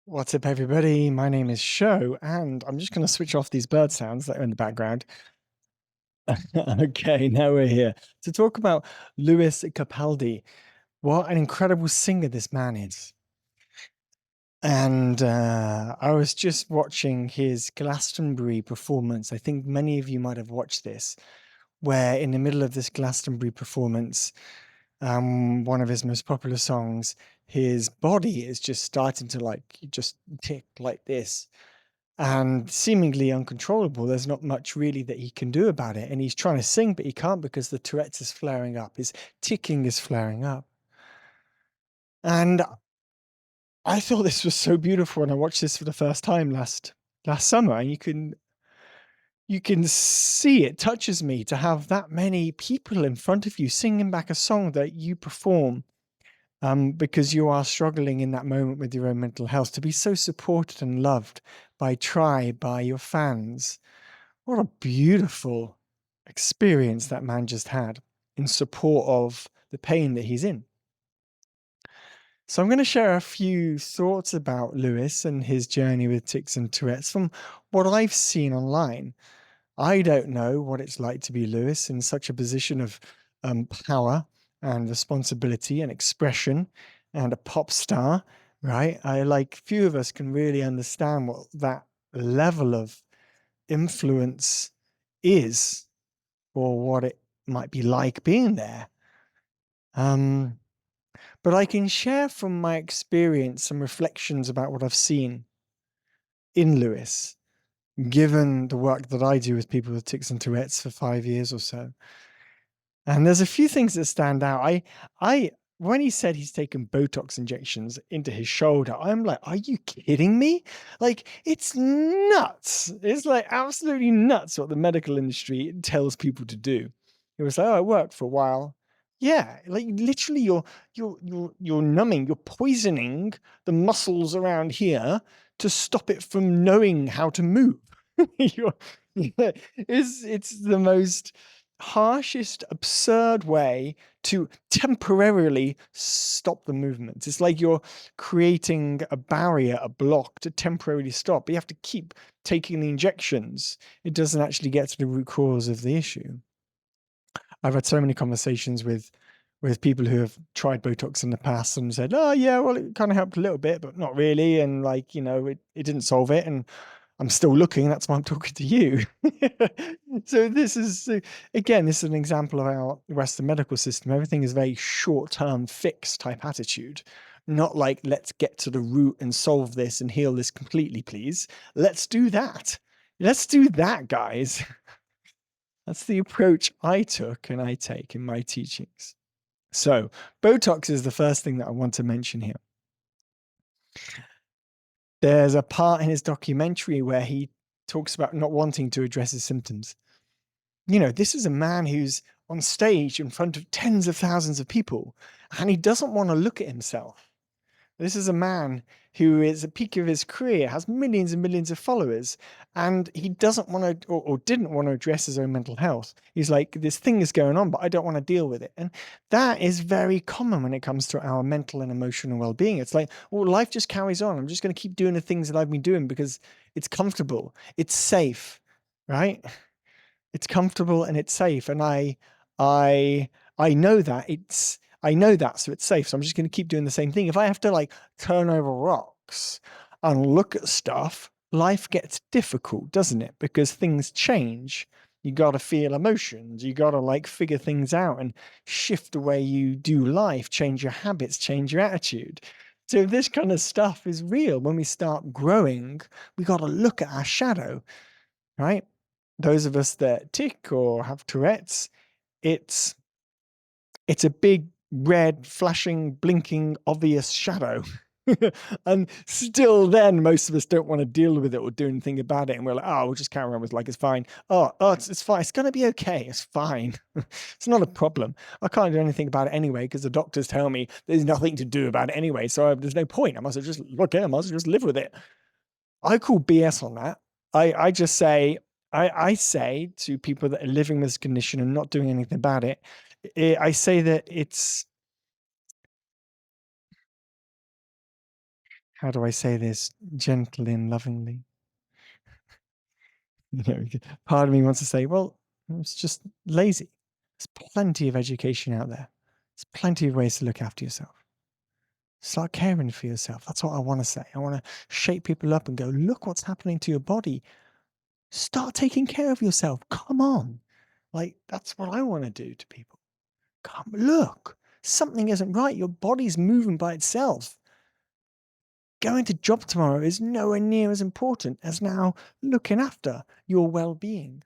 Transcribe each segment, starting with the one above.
What's up, everybody? My name is Sho, and I'm just going to switch off these bird sounds that are in the background. Okay, now we're here to talk about Lewis Capaldi. What an incredible singer this man is. And I was just watching his Glastonbury performance. I think many of you might have watched this, where in the middle of this Glastonbury performance, one of his most popular songs, his body is just starting to just tick like this. And seemingly uncontrollable. There's not much really that he can do about it. And he's trying to sing, but he can't because the Tourette's is flaring up. His ticking is flaring up. And I thought this was so beautiful when I watched this for the first time last summer. And you can see it touches me to have that many people in front of you singing back a song that you perform because you are struggling in that moment with your own mental health, to be so supported and loved by your fans. What a beautiful experience that man just had in support of the pain that he's in. So I'm going to share a few thoughts about Lewis and his journey with tics and Tourette's from what I've seen online. I don't know what it's like to be Lewis in such a position of power and responsibility and expression and a pop star, right? Few of us can really understand what that level of influence is or what it might be like being there. But I can share from my experience some reflections about what I've seen in Lewis, given the work that I do with people with tics and Tourette's for 5 years or so. And there's a few things that stand out. When he said he's taken Botox injections into his shoulder, I'm like, are you kidding me? Like, it's nuts. It's like absolutely nuts what the medical industry tells people to do. It was like, oh, it worked for a while. Yeah, like literally you're numbing, you're poisoning the muscles around here to stop it from knowing how to move. It's the most harshest, absurd way to temporarily stop the movement. It's like you're creating a barrier, a block to temporarily stop. But you have to keep taking the injections. It doesn't actually get to the root cause of the issue. I've had so many conversations with people who have tried Botox in the past and said, oh yeah, well, it kind of helped a little bit, but not really. And it didn't solve it. And I'm still looking. That's why I'm talking to you. So this is, again, this is an example of our Western medical system. Everything is very short-term fix type attitude, not like, let's get to the root and solve this and heal this completely, please. Let's do that. Let's do that, guys. That's the approach I took and I take in my teachings. So Botox is the first thing that I want to mention here. There's a part in his documentary where he talks about not wanting to address his symptoms. This is a man who's on stage in front of tens of thousands of people, and he doesn't want to look at himself. This is a man who is at the peak of his career, has millions and millions of followers, and he doesn't want to or didn't want to address his own mental health. He's like, this thing is going on, but I don't want to deal with it. And that is very common when it comes to our mental and emotional well-being. It's like, well, life just carries on. I'm just going to keep doing the things that I've been doing because it's comfortable, it's safe, right? It's comfortable and it's safe. And I know that so it's safe. So I'm just going to keep doing the same thing. If I have to turn over rocks and look at stuff, life gets difficult, doesn't it? Because things change. You got to feel emotions. You got to figure things out and shift the way you do life, change your habits, change your attitude. So this kind of stuff is real. When we start growing, we got to look at our shadow, right? Those of us that tic or have Tourette's, it's a big red flashing blinking obvious shadow. And still then most of us don't want to deal with it or do anything about it, and we're like, oh, we'll just carry on with it's fine. It's fine, it's going to be okay, it's fine. It's not a problem. I can't do anything about it anyway because the doctors tell me there's nothing to do about it anyway, so there's no point. I must just live with it. I call BS on that. I just say, I say to people that are living with this condition and not doing anything about it, I say that how do I say this gently and lovingly? Part of me wants to say, well, it's just lazy. There's plenty of education out there. There's plenty of ways to look after yourself. Start caring for yourself. That's what I want to say. I want to shake people up and go, look what's happening to your body. Start taking care of yourself. Come on. Like, that's what I want to do to people. Come, look, something isn't right. Your body's moving by itself. Going to job tomorrow is nowhere near as important as now looking after your well-being.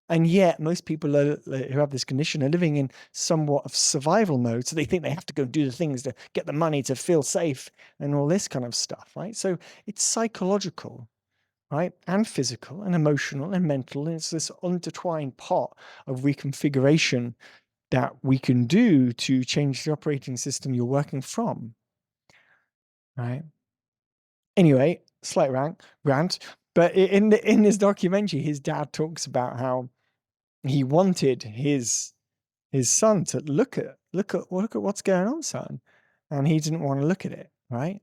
And yet most people who have this condition are living in somewhat of survival mode. So they think they have to go do the things to get the money to feel safe and all this kind of stuff, right? So it's psychological, right? And physical and emotional and mental. And it's this intertwined pot of reconfiguration that we can do to change the operating system you're working from, right? Anyway, slight rant. But in this documentary, his dad talks about how he wanted his son to look at what's going on, son, and he didn't want to look at it, right?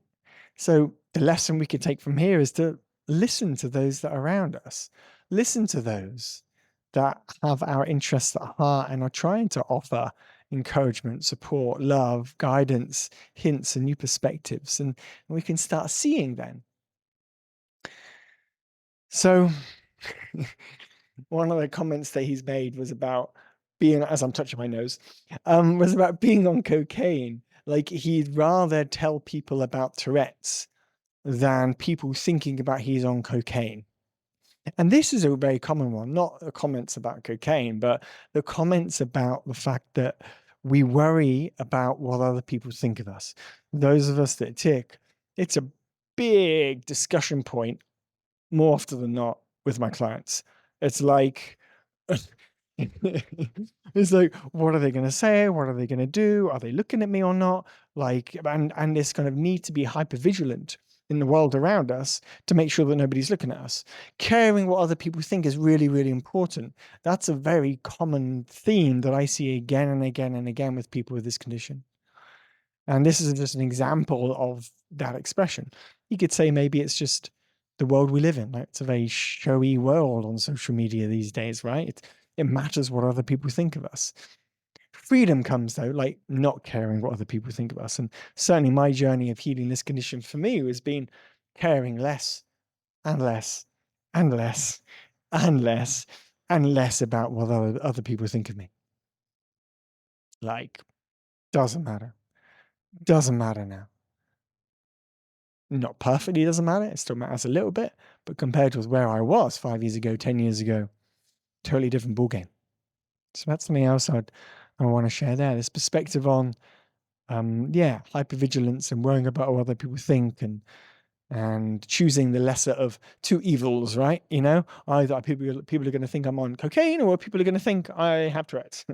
So the lesson we could take from here is to listen to those that are around us, listen to those that have our interests at heart and are trying to offer encouragement, support, love, guidance, hints, and new perspectives, and we can start seeing then. So one of the comments that he's made was about being, as I'm touching my nose, was about being on cocaine. Like, he'd rather tell people about Tourette's than people thinking about he's on cocaine. And this is a very common one, not the comments about cocaine, but the comments about the fact that we worry about what other people think of us. Those of us that tick, it's a big discussion point more often than not with my clients. It's like, it's like, what are they going to say? What are they going to do? Are they looking at me or not? Like, and this kind of need to be hyper vigilant in the world around us to make sure that nobody's looking at us. Caring what other people think is really, really important. That's a very common theme that I see again and again and again with people with this condition. And this is just an example of that expression. You could say maybe it's just the world we live in. Like, it's a very showy world on social media these days, right? It matters what other people think of us. Freedom comes, though, like not caring what other people think of us. And certainly my journey of healing this condition for me has been caring less and less and less and less and less about what other people think of me. Like, doesn't matter. Doesn't matter now. Not perfectly doesn't matter. It still matters a little bit, but compared with where I was 5 years ago, 10 years ago, totally different ballgame. So that's something else I want to share there. This perspective on, hypervigilance and worrying about what other people think, and choosing the lesser of two evils, right? You know, either people are going to think I'm on cocaine, or people are going to think I have Tourette's.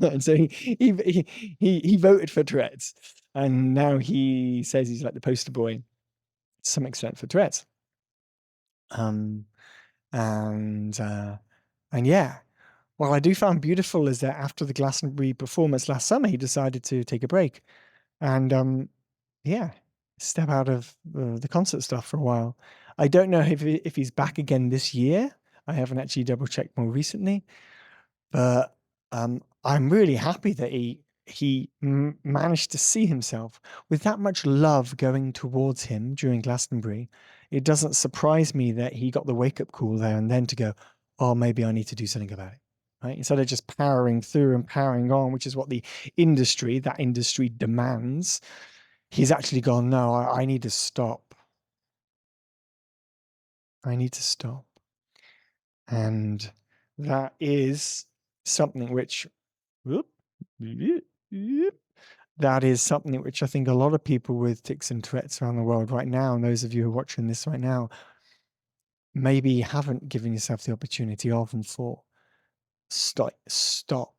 And so he voted for Tourette's, and now he says he's like the poster boy to some extent for Tourette's. And yeah, what I do find beautiful is that after the Glastonbury performance last summer, he decided to take a break and step out of the concert stuff for a while. I don't know if he's back again this year. I haven't actually double checked more recently, but I'm really happy that he managed to see himself with that much love going towards him during Glastonbury. It doesn't surprise me that he got the wake-up call there and then to go, oh, maybe I need to do something about it, right? Instead of just powering through and powering on, which is what that industry demands, he's actually gone, no, I need to stop. I need to stop. And that is something which that is something which I think a lot of people with tics and Tourette's around the world right now, and those of you who are watching this right now, maybe haven't given yourself the opportunity of and for. Stop.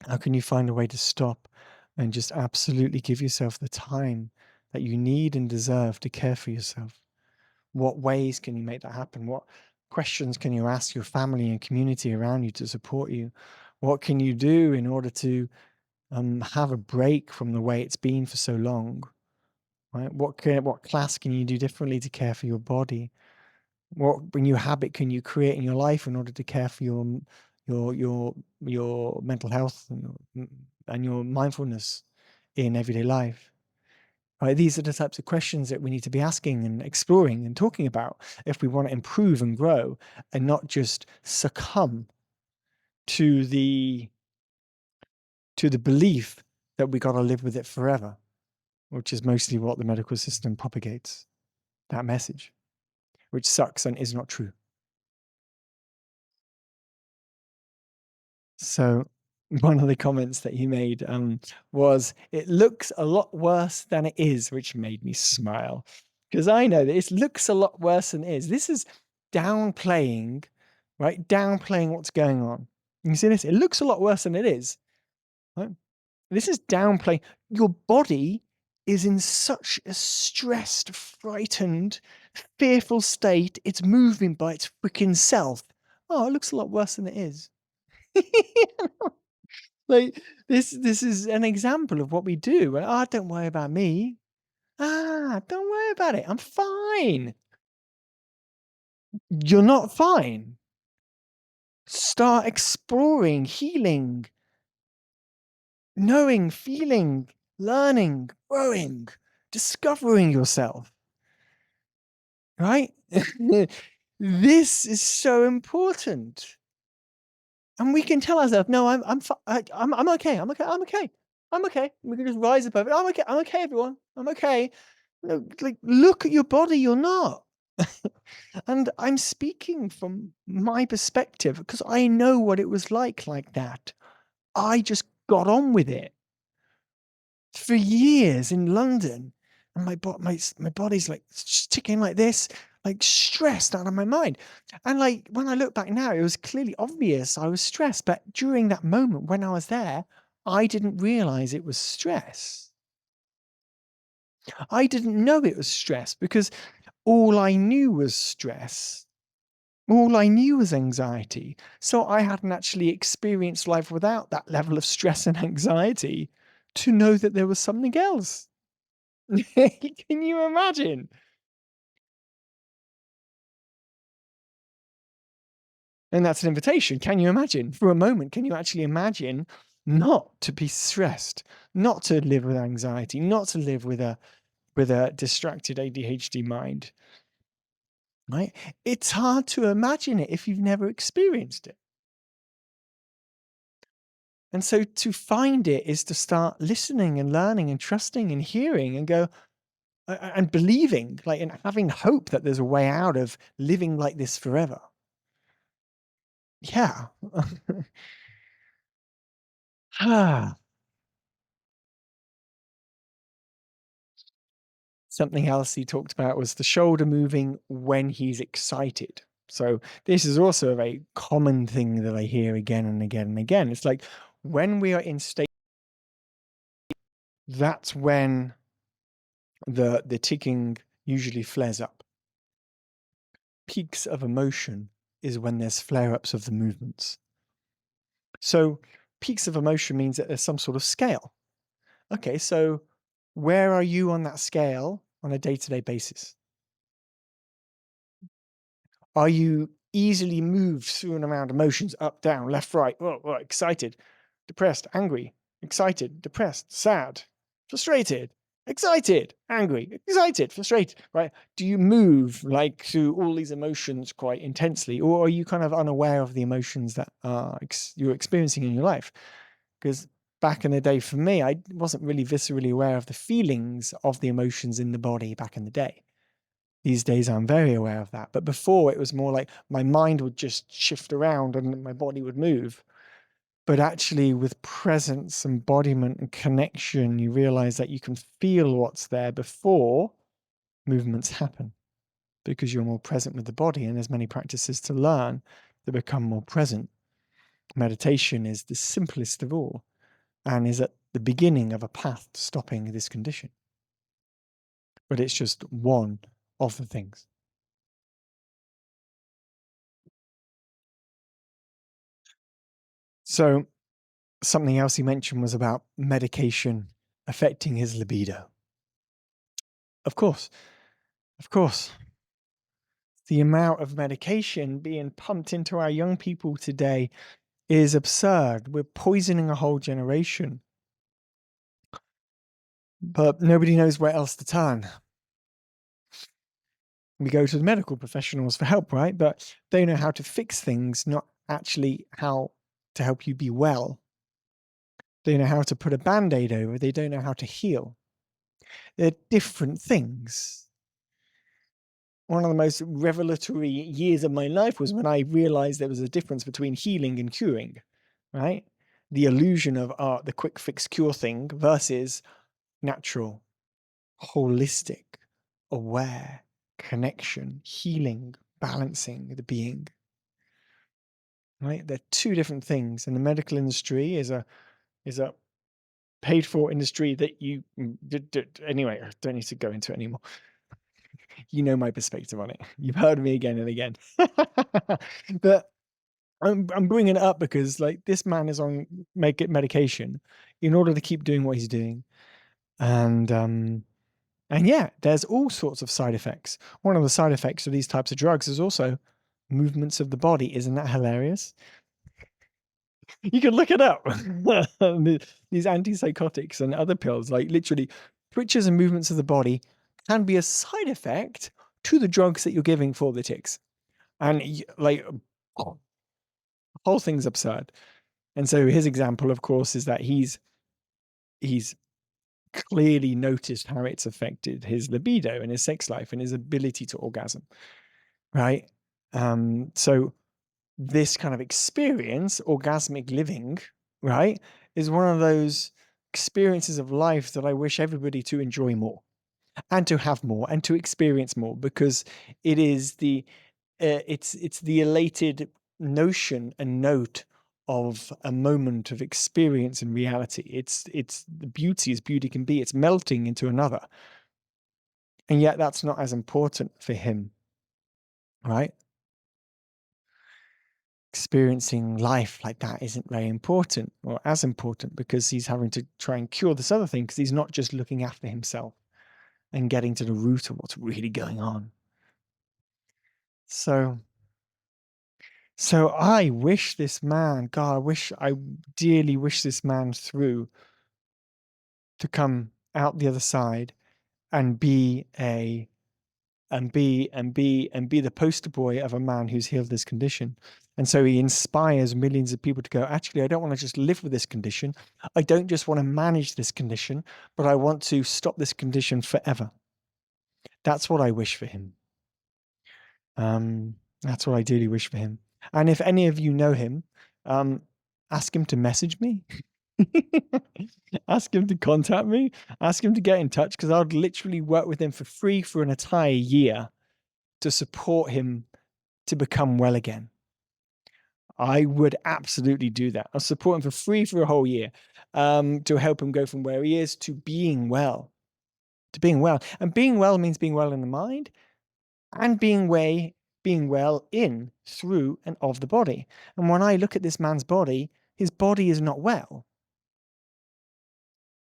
How can you find a way to stop and just absolutely give yourself the time that you need and deserve to care for yourself? What ways can you make that happen? What questions can you ask your family and community around you to support you? What can you do in order to have a break from the way it's been for so long? right? What class can you do differently to care for your body? What new habit can you create in your life in order to care for your mental health and your mindfulness in everyday life? Right? These are the types of questions that we need to be asking and exploring and talking about if we want to improve and grow and not just succumb to the belief that we got to live with it forever, which is mostly what the medical system propagates, that message, which sucks and is not true. So one of the comments that he made was, "It looks a lot worse than it is," which made me smile because I know that it looks a lot worse than it is. This is downplaying, right? Downplaying what's going on. You see this? It looks a lot worse than it is. Right? This is downplaying. Your body is in such a stressed, frightened, fearful state. It's moving by its freaking self. Oh, it looks a lot worse than it is. Like this is an example of what we do. Ah, don't worry about me. Ah, don't worry about it. I'm fine. You're not fine. Start exploring, healing, knowing, feeling, learning, growing, discovering yourself. Right? This is so important. And we can tell ourselves, "No, I'm okay. I'm okay. I'm okay. I'm okay." We can just rise above it. "I'm okay. I'm okay, everyone. I'm okay." No, like, look at your body, you're not. And I'm speaking from my perspective because I know what it was like that. I just got on with it for years in London, and my body's like ticking like this, like stressed out of my mind. And like when I look back now, it was clearly obvious I was stressed, but during that moment when I was there, I didn't realize it was stress. I didn't know it was stress because all I knew was stress. All I knew was anxiety. So I hadn't actually experienced life without that level of stress and anxiety to know that there was something else. Can you imagine? And that's an invitation. Can you imagine? For a moment, can you actually imagine not to be stressed, not to live with anxiety, not to live with a distracted ADHD mind? Right? It's hard to imagine it if you've never experienced it. And so to find it is to start listening and learning and trusting and hearing and go and believing, like, and having hope that there's a way out of living like this forever. Yeah. Ah. Something else he talked about was the shoulder moving when he's excited. So this is also a very common thing that I hear again and again and again. It's like when we are in state, that's when the ticking usually flares up. Peaks of emotion is when there's flare-ups of the movements. So peaks of emotion means that there's some sort of scale. Okay, so where are you on that scale on a day-to-day basis? Are you easily moved through and around emotions, up, down, left, right, excited, depressed, angry, excited, depressed, sad, frustrated, excited, angry, excited, frustrated, right? Do you move like through all these emotions quite intensely, or are you kind of unaware of the emotions that you're experiencing in your life? Because back in the day for me, I wasn't really viscerally aware of the feelings of the emotions in the body back in the day. These days, I'm very aware of that. But before, it was more like my mind would just shift around and my body would move. But actually, with presence, embodiment, and connection, you realize that you can feel what's there before movements happen because you're more present with the body. And there's many practices to learn to become more present. Meditation is the simplest of all and is at the beginning of a path to stopping this condition. But it's just one of the things. So something else he mentioned was about medication affecting his libido. Of course. Of course. The amount of medication being pumped into our young people today is absurd. We're poisoning a whole generation. But nobody knows where else to turn. We go to the medical professionals for help, right? But they know how to fix things, not actually how to help you be well. They know how to put a band-aid over. They don't know how to heal. They're different things. One of the most revelatory years of my life was when I realized there was a difference between healing and curing, right? The illusion of the quick fix cure thing versus natural, holistic, aware, connection, healing, balancing the being. Right? They're two different things. And the medical industry is a paid for industry that you anyway, I don't need to go into it anymore. You know my perspective on it. You've heard me again and again. But I'm bringing it up because like this man is on medication in order to keep doing what he's doing. And yeah, there's all sorts of side effects. One of the side effects of these types of drugs is also movements of the body. Isn't that hilarious? You can look it up. These antipsychotics and other pills, like literally twitches and movements of the body can be a side effect to the drugs that you're giving for the tics. And like, the whole thing's absurd. And so his example, of course, is that he's clearly noticed how it's affected his libido and his sex life and his ability to orgasm, right? So this kind of experience, orgasmic living, right, is one of those experiences of life that I wish everybody to enjoy more and to have more and to experience more, because it is it's the elated notion and note of a moment of experience and reality. It's the beauty as beauty can be. It's melting into another. And yet that's not as important for him, right? Experiencing life like that isn't very important or as important because he's having to try and cure this other thing because he's not just looking after himself and getting to the root of what's really going on. So I wish this man, God, I dearly wish this man through to come out the other side and be the poster boy of a man who's healed this condition. And so he inspires millions of people to go, actually, I don't want to just live with this condition. I don't just want to manage this condition, but I want to stop this condition forever. That's what I wish for him. That's what I dearly wish for him. And if any of you know him, ask him to message me. Ask him to contact me. Ask him to get in touch because I would literally work with him for free for an entire year to support him to become well again. I would absolutely do that. I'll support him for free for a whole year to help him go from where he is to being well. To being well. And being well means being well in the mind and being well in, through, and of the body. And when I look at this man's body, his body is not well.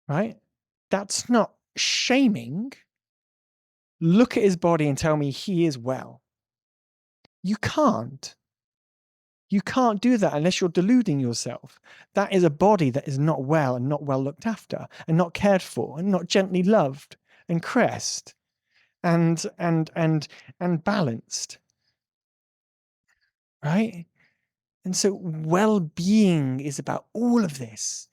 Right? That's not shaming. Look at his body and tell me he is well. You can't. You can't do that unless you're deluding yourself. That is a body that is not well and not well looked after and not cared for and not gently loved and caressed and balanced. Right? And so well-being is about all of this,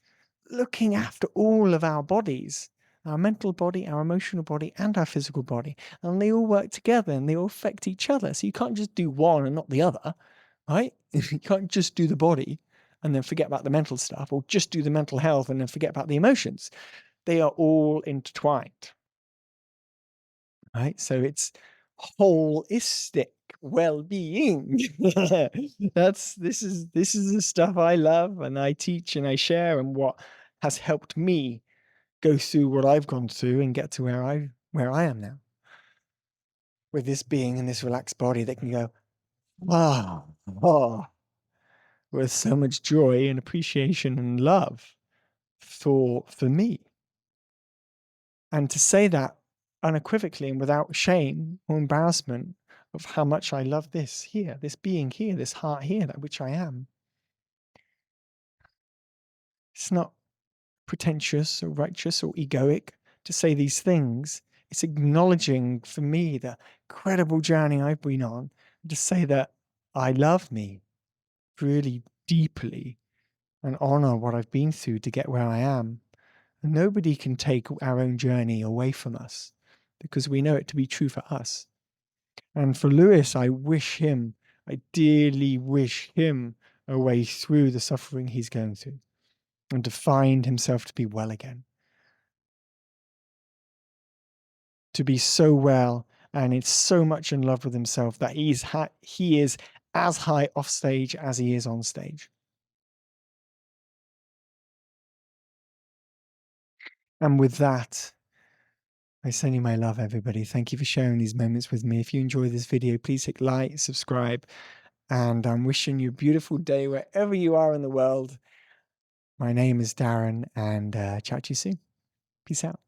looking after all of our bodies, our mental body, our emotional body, and our physical body. And they all work together and they all affect each other. So you can't just do one and not the other, right? You can't just do the body and then forget about the mental stuff, or just do the mental health and then forget about the emotions. They are all intertwined, right? So it's holistic well-being. This is the stuff I love and I teach and I share, and what has helped me go through what I've gone through and get to where I am now, with this being in this relaxed body that can go oh, with so much joy and appreciation and love for me. And to say that unequivocally and without shame or embarrassment of how much I love this here, this being here, this heart here, that which I am. It's not pretentious or righteous or egoic to say these things. It's acknowledging for me the incredible journey I've been on, to say that I love me really deeply and honor what I've been through to get where I am. And nobody can take our own journey away from us because we know it to be true for us. And for Lewis, I dearly wish him a way through the suffering he's going through and to find himself to be well again. To be so well and it's so much in love with himself that he is as high off stage as he is on stage. And with that, I send you my love, everybody. Thank you for sharing these moments with me. If you enjoy this video, please hit like, subscribe, and I'm wishing you a beautiful day wherever you are in the world. My name is Darren, and chat to you soon. Peace out.